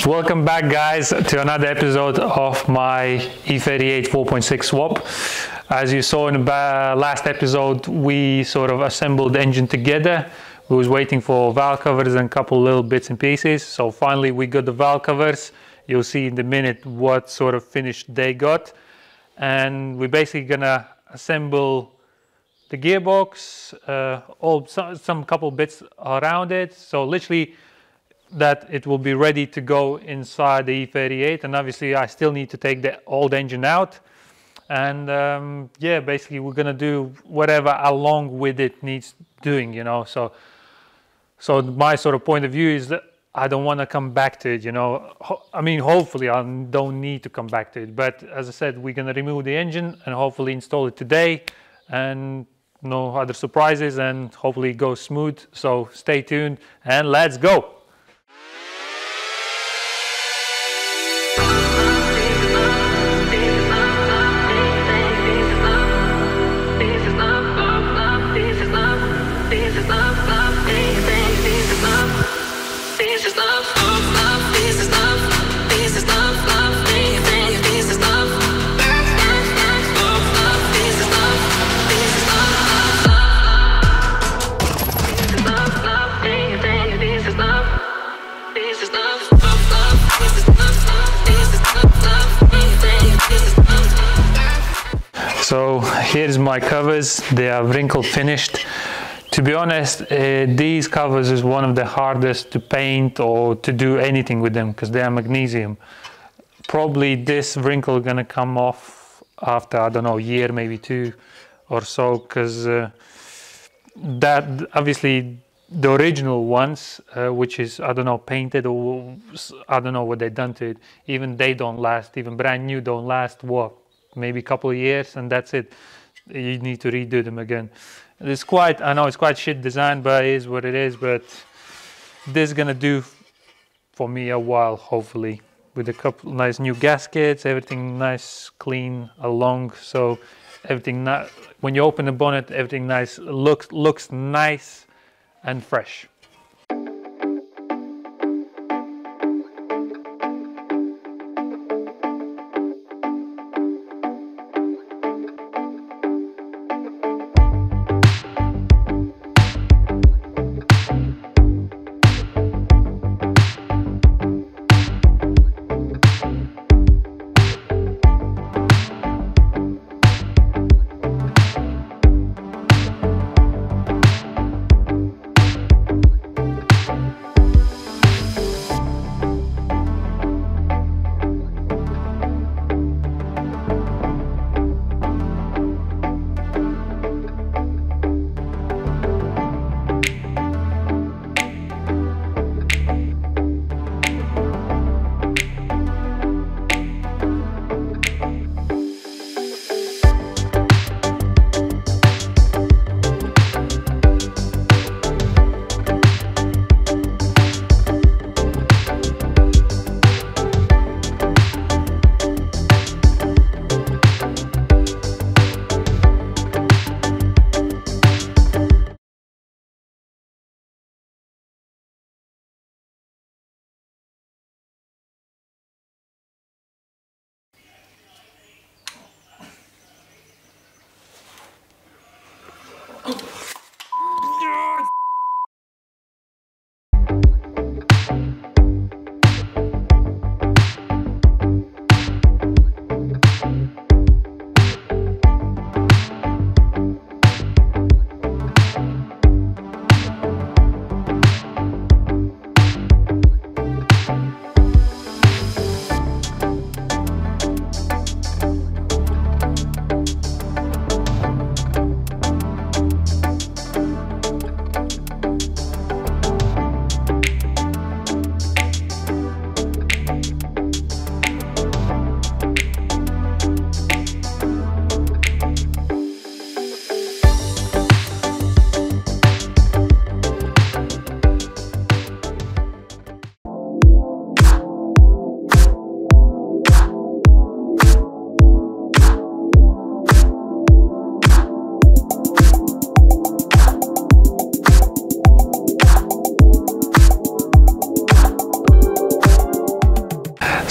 Welcome back, guys, to another episode of my E38 4.6 swap. As you saw in the last episode, we sort of assembled the engine together. We was waiting for valve covers and a couple little bits and pieces. So finally we got the valve covers. You'll see in a minute what sort of finish they got. And we're basically gonna assemble the gearbox, some couple bits around it. So literally that it will be ready to go inside the E38. And obviously I still need to take the old engine out. And yeah, basically we're gonna do whatever along with it needs doing, you know. So my sort of point of view is that I don't want to come back to it, you know. I mean, hopefully I don't need to come back to it. But as I said, we're gonna remove the engine and hopefully install it today, and no other surprises, and hopefully it goes smooth. So stay tuned and let's go. So here's my covers. They are wrinkle finished. To be honest, these covers is one of the hardest to paint or to do anything with them because they are magnesium. Probably this wrinkle gonna come off after, I don't know, a year, maybe two or so, because that obviously the original ones, which is, I don't know, painted, or I don't know what they've done to it, even they don't last. Even brand new don't last, what, maybe a couple of years, and that's it. You need to redo them again. It's quite, I know it's quite shit design, but it is what it is. But this is gonna do for me a while, hopefully, with a couple nice new gaskets, everything nice, clean along. So everything, when you open the bonnet, everything nice, looks nice and fresh.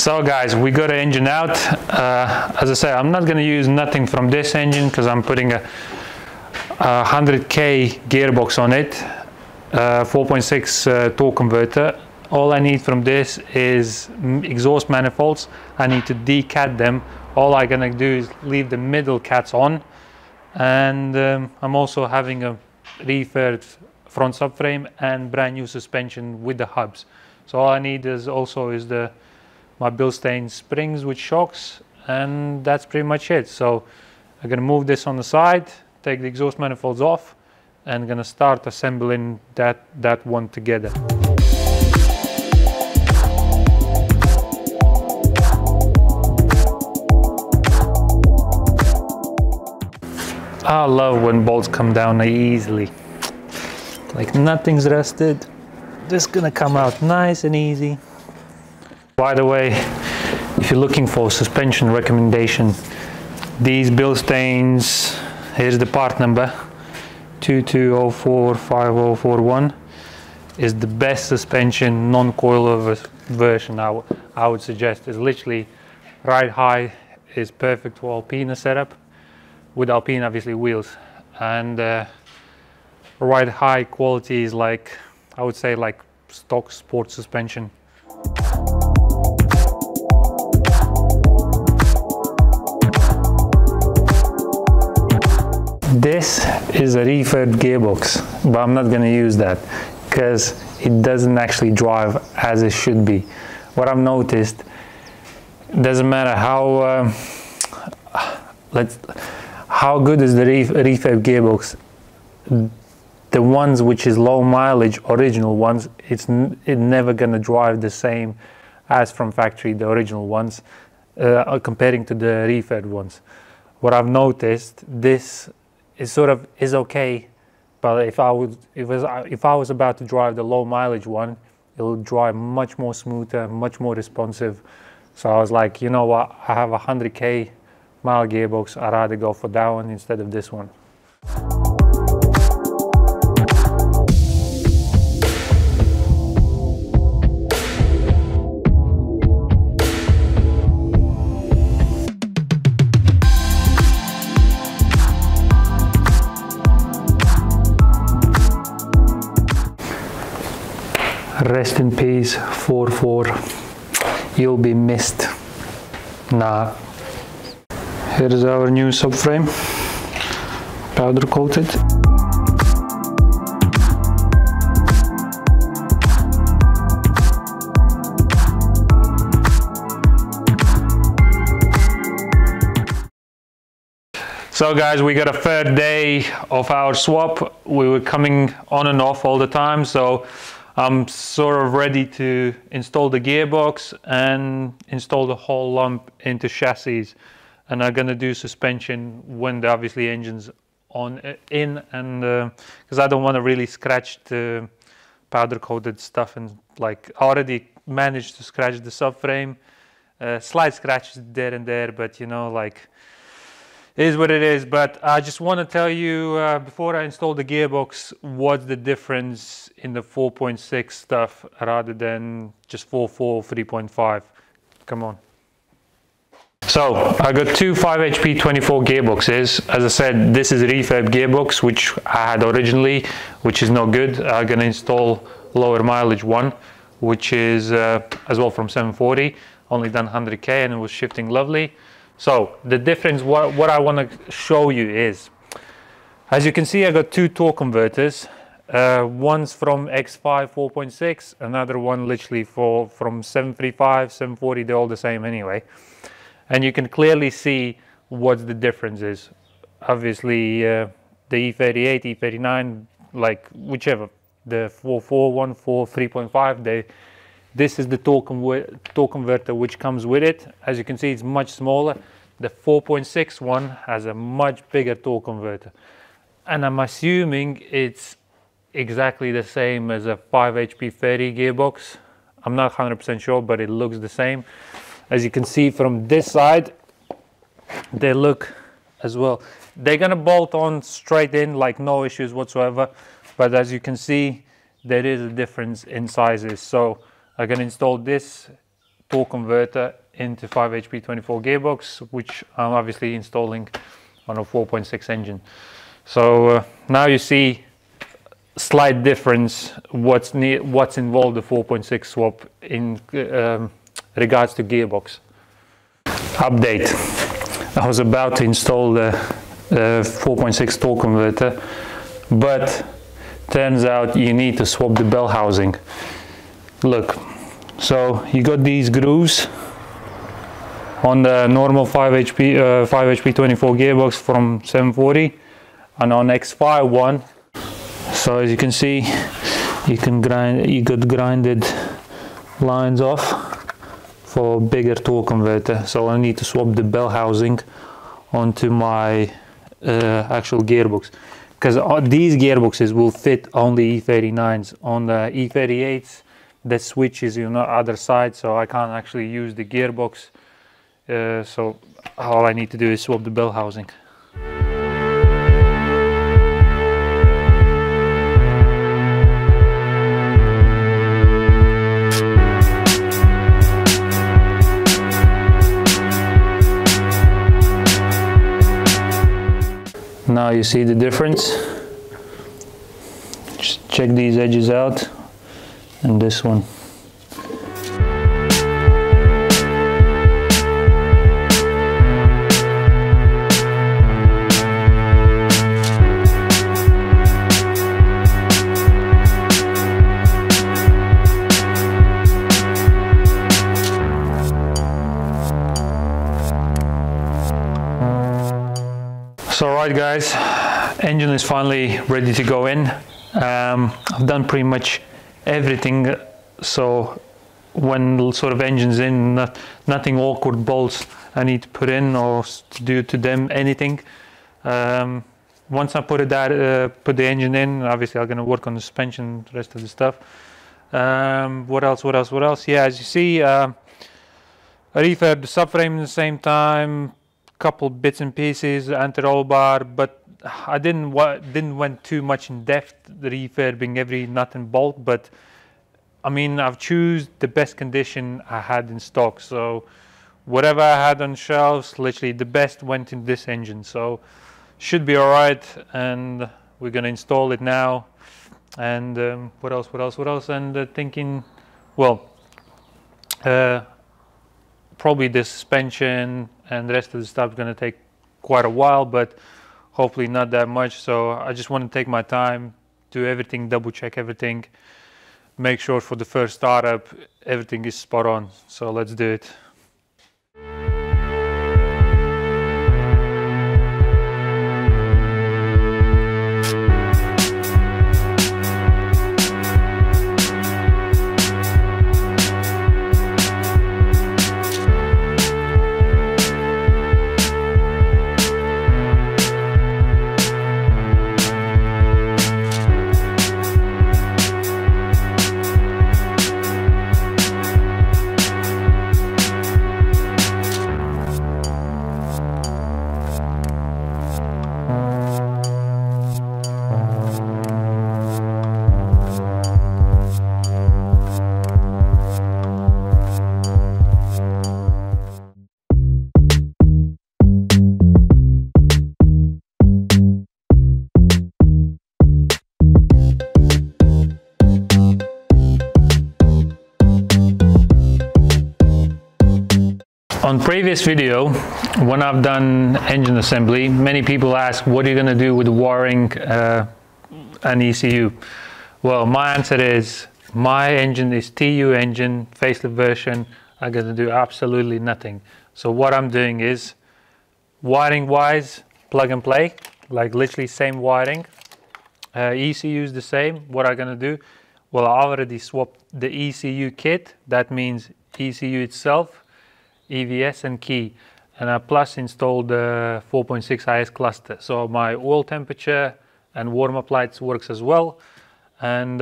So guys, we got the engine out. As I said, I'm not going to use nothing from this engine because I'm putting a 100k gearbox on it, 4.6 torque converter. All I need from this is exhaust manifolds. I need to decat them. All I'm going to do is leave the middle cats on, and I'm also having a refurbed front subframe and brand new suspension with the hubs. So all I need is my Bilstein springs with shocks, and that's pretty much it. So I'm gonna move this on the side, take the exhaust manifolds off, and gonna start assembling that one together. I love when bolts come down easily, like nothing's rusted. Just gonna come out nice and easy. By the way, if you're looking for suspension recommendation, these Bilsteins, here's the part number 22045041, is the best suspension non-coilover version I would suggest. It's literally ride high, is perfect for Alpina setup, with Alpine obviously wheels, and ride high quality is like, I would say, like stock sport suspension. This is a refurb gearbox, but I'm not going to use that because it doesn't actually drive as it should be. What I've noticed, doesn't matter how good is the refurb gearbox, the ones which is low mileage original ones, it's never going to drive the same as from factory, the original ones, comparing to the refurb ones. What I've noticed, this is okay, but if I was about to drive the low mileage one, it'll drive much more smoother, much more responsive. So I was like, you know what, I have a 100k mile gearbox, I'd rather go for that one instead of this one. Rest in peace, 44. You'll be missed. Nah. Here's our new subframe, powder coated. So guys, we got a third day of our swap. We were coming on and off all the time, so I'm sort of ready to install the gearbox and install the whole lump into chassis. And I'm gonna do suspension when the obviously engine's in, and because I don't want to really scratch the powder coated stuff, and like I already managed to scratch the subframe, slight scratches there and there, but you know, like, it is what it is. But I just want to tell you before I install the gearbox, what's the difference in the 4.6 stuff rather than just 4.4, 3.5. Come on. So I got two 5 HP 24 gearboxes. As I said, this is a refurb gearbox which I had originally, which is no good. I'm gonna install lower mileage one, which is as well from 740, only done 100k, and it was shifting lovely. So the difference, what I want to show you is, as you can see, I got two torque converters. One's from X5 4.6, another one literally from 735, 740, they're all the same anyway. And you can clearly see what the difference is. Obviously, the E38, E39, like whichever, the 4.4, 3.5, this is the torque converter which comes with it. As you can see, it's much smaller. The 4.6 one has a much bigger torque converter. And I'm assuming it's exactly the same as a 5 HP 30 gearbox. I'm not 100% sure, but it looks the same. As you can see from this side, they look as well. They're gonna bolt on straight in, like no issues whatsoever. But as you can see, there is a difference in sizes. So I'm gonna install this torque converter into 5 HP 24 gearbox, which I'm obviously installing on a 4.6 engine. So now you see slight difference what's involved the 4.6 swap in regards to gearbox. Update. I was about to install the 4.6 torque converter, but turns out you need to swap the bell housing. Look, so you got these grooves on the normal 5 HP 24 gearbox from 740, and on X5 one. So as you can see, you got grinded lines off for bigger torque converter. So I need to swap the bell housing onto my actual gearbox, because these gearboxes will fit only E39s. On the E38s, the switch is on the other side, so I can't actually use the gearbox. So all I need to do is swap the bell housing. Now you see the difference. Just check these edges out, and this one. So right guys, engine is finally ready to go in. I've done pretty much everything, so when sort of engine's in, nothing awkward bolts I need to put in or to do to them anything. Once I put the engine in, obviously I'm going to work on the suspension, the rest of the stuff. What else? Yeah, as you see, I refabbed the subframe at the same time, couple bits and pieces, anti-roll bar, but I didn't went too much in depth refurbing every nut and bolt. But I mean, I've choose the best condition I had in stock, so whatever I had on shelves, literally the best went in this engine, so should be all right. And we're gonna install it now. And what else? And thinking, well, probably the suspension and the rest of the stuff is going to take quite a while, but hopefully not that much. So I just want to take my time, do everything, double check everything, make sure for the first startup everything is spot on. So let's do it. On previous video, when I've done engine assembly, many people ask, what are you going to do with the wiring and ECU? Well, my answer is, my engine is TU engine, facelift version. I'm going to do absolutely nothing. So what I'm doing is, wiring wise, plug and play, like literally same wiring. ECU is the same. What I'm going to do? Well, I already swapped the ECU kit. That means ECU itself, EVS and key, and I plus installed the 4.6 IS cluster, so my oil temperature and warm-up lights works as well. And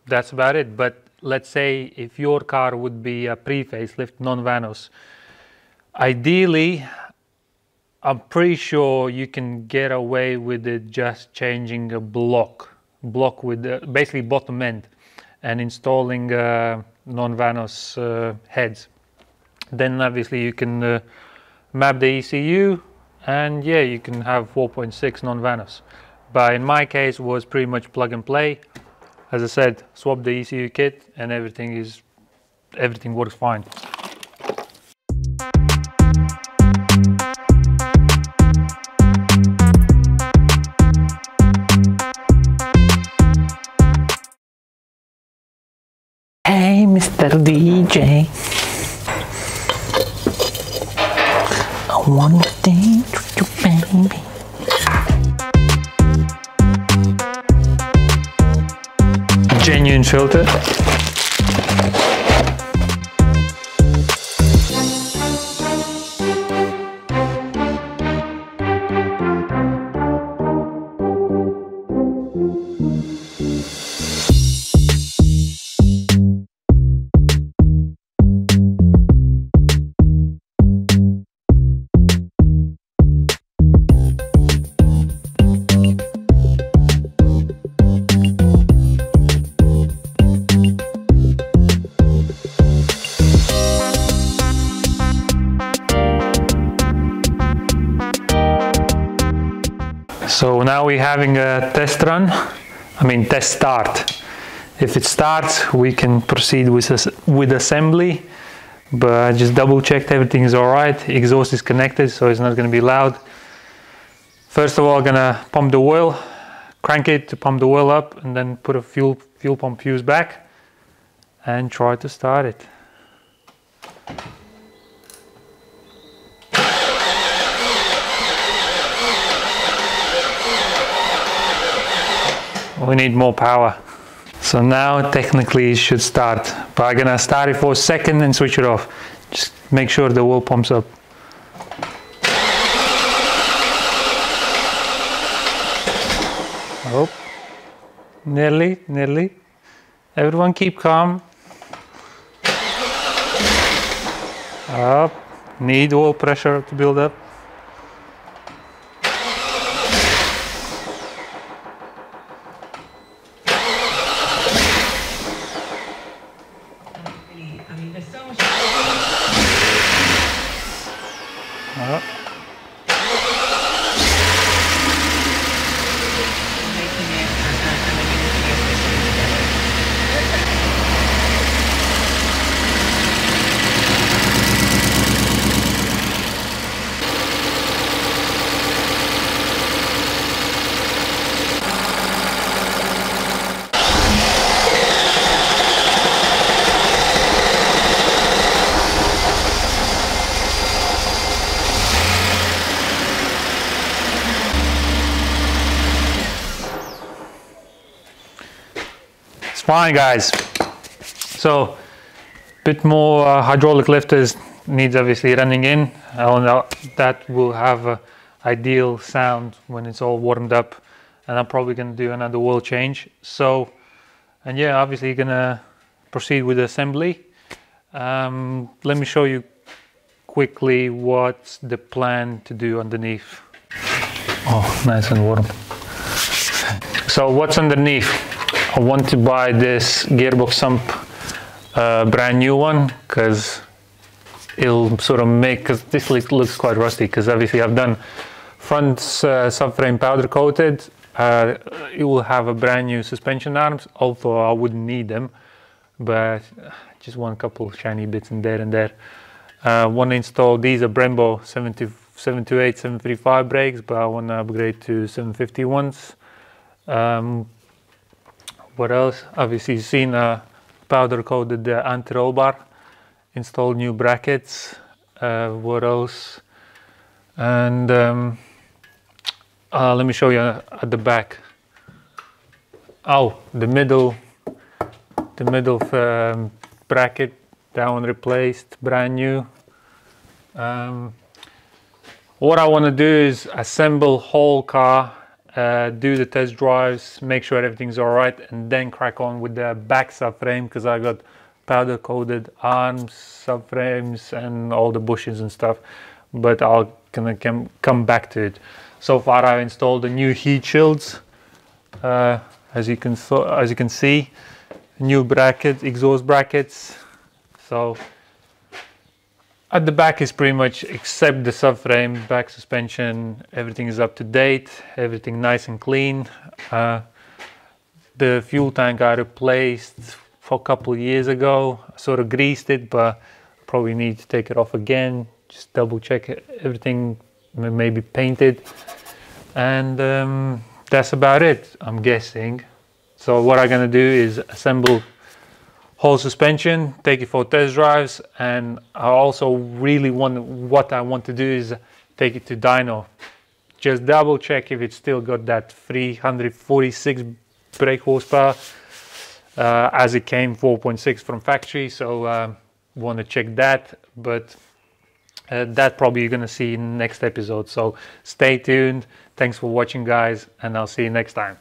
that's about it. But let's say if your car would be a pre-facelift, non-Vanos, ideally I'm pretty sure you can get away with it just changing a block with basically bottom end and installing non-Vanos heads. Then obviously you can map the ECU, and yeah, you can have 4.6 non-vanos. But in my case, it was pretty much plug and play. As I said, swap the ECU kit and everything works fine. Hey, Mr. DJ, I want to dance with you, baby. Genuine filter. So now we're having a test run, test start. If it starts, we can proceed with assembly, but just double checked everything is all right. Exhaust is connected, so it's not going to be loud. First of all, I'm gonna pump the oil, crank it to pump the oil up, and then put a fuel pump fuse back and try to start it. We need more power. So now technically it should start, but I'm gonna start it for a second and switch it off. Just make sure the oil pumps up. Oh, nearly. Everyone keep calm. Up, need oil pressure to build up. Fine, guys. So bit more hydraulic lifters needs obviously running in, and that will have a ideal sound when it's all warmed up. And I'm probably going to do another oil change. So, and yeah, obviously gonna proceed with the assembly. Let me show you quickly what's the plan to do underneath. Oh, nice and warm. So what's underneath? I want to buy this gearbox sump, brand new one, because it'll sort of make, because this looks quite rusty, because obviously I've done front subframe powder coated. It will have a brand new suspension arms, although I wouldn't need them, but just want a couple shiny bits in there and there. Want to install, these are Brembo 728, 735 brakes, but I want to upgrade to 751s. What else? Obviously you've seen powder coated anti-roll bar, installed new brackets. What else? And let me show you at the back. Oh, the middle bracket, that one replaced, brand new. What I want to do is assemble whole car, do the test drives, make sure everything's all right, and then crack on with the back subframe, because I got powder coated arms, subframes, and all the bushings and stuff. But I'll come back to it. So far, I installed the new heat shields, as you can see, new brackets, exhaust brackets. So At the back is pretty much, except the subframe, back suspension, everything is up to date, everything nice and clean. The fuel tank I replaced for a couple of years ago. I sort of greased it, but probably need to take it off again. Just double check everything, maybe painted. And that's about it, I'm guessing. So what I'm gonna do is assemble whole suspension, take it for test drives, and I also really what I want to do is take it to dyno. Just double check if it's still got that 346 brake horsepower as it came 4.6 from factory. So want to check that, but that probably you're gonna see in the next episode. So stay tuned. Thanks for watching, guys, and I'll see you next time.